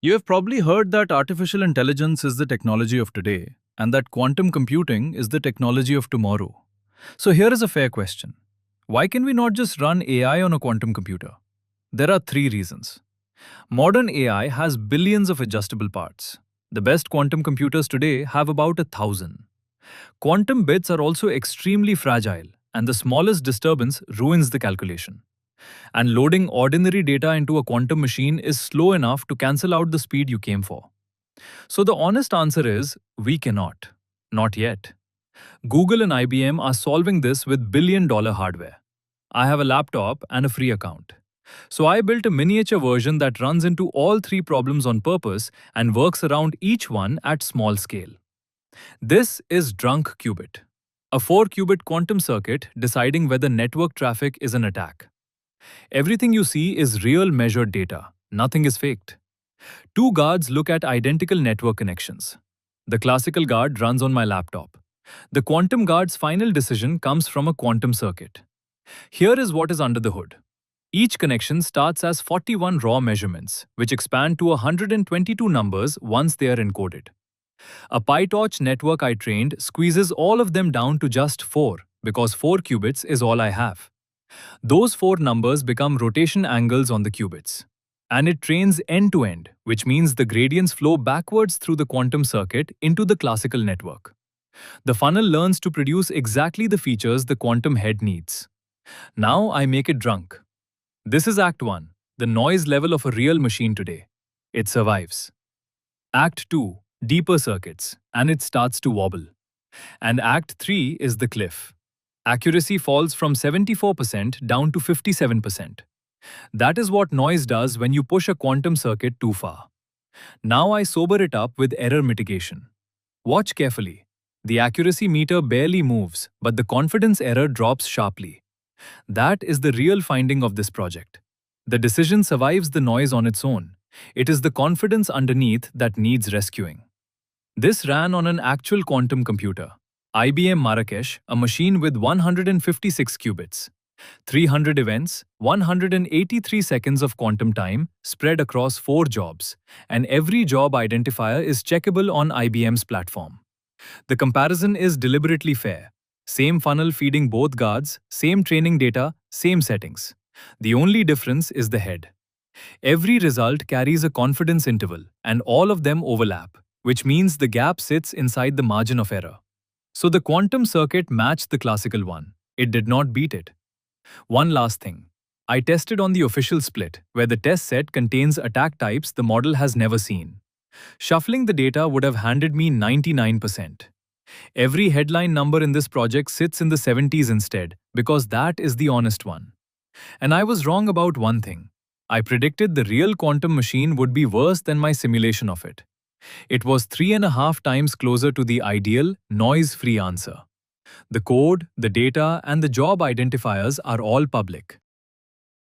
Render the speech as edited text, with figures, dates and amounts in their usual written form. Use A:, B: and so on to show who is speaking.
A: You have probably heard that artificial intelligence is the technology of today and that quantum computing is the technology of tomorrow. So here is a fair question. Why can we not just run AI on a quantum computer? There are three reasons. Modern AI has billions of adjustable parts. The best quantum computers today have about 1,000. Quantum bits are also extremely fragile, and the smallest disturbance ruins the calculation. And loading ordinary data into a quantum machine is slow enough to cancel out the speed you came for. So the honest answer is we cannot. Not yet. Google and IBM are solving this with billion-dollar hardware. I have a laptop and a free account. So I built a miniature version that runs into all three problems on purpose and works around each one at small scale. This is DrunkQubit, a 4-qubit quantum circuit deciding whether network traffic is an attack. Everything you see is real measured data. Nothing is faked. Two guards look at identical network connections. The classical guard runs on my laptop. The quantum guard's final decision comes from a quantum circuit. Here is what is under the hood. Each connection starts as 41 raw measurements, which expand to 122 numbers once they are encoded. A PyTorch network I trained squeezes all of them down to just 4, because 4 qubits is all I have. Those 4 numbers become rotation angles on the qubits. And it trains end-to-end, which means the gradients flow backwards through the quantum circuit into the classical network. The funnel learns to produce exactly the features the quantum head needs. Now I make it drunk. This is Act 1, the noise level of a real machine today. It survives. Act 2, deeper circuits, and it starts to wobble. And Act 3 is the cliff. Accuracy falls from 74% down to 57%. That is what noise does when you push a quantum circuit too far. Now I sober it up with error mitigation. Watch carefully. The accuracy meter barely moves, but the confidence error drops sharply. That is the real finding of this project. The decision survives the noise on its own. It is the confidence underneath that needs rescuing. This ran on an actual quantum computer, IBM Marrakesh, a machine with 156 qubits. 300 events, 183 seconds of quantum time spread across 4 jobs, and every job identifier is checkable on IBM's platform. The comparison is deliberately fair. Same funnel feeding both guards, same training data, same settings. The only difference is the head. Every result carries a confidence interval, and all of them overlap, which means the gap sits inside the margin of error. So the quantum circuit matched the classical one. It did not beat it. One last thing. I tested on the official split, where the test set contains attack types the model has never seen. Shuffling the data would have handed me 99%. Every headline number in this project sits in the 70s instead, because that is the honest one. And I was wrong about one thing. I predicted the real quantum machine would be worse than my simulation of it. It was 3.5 times closer to the ideal, noise-free answer. The code, the data, and the job identifiers are all public.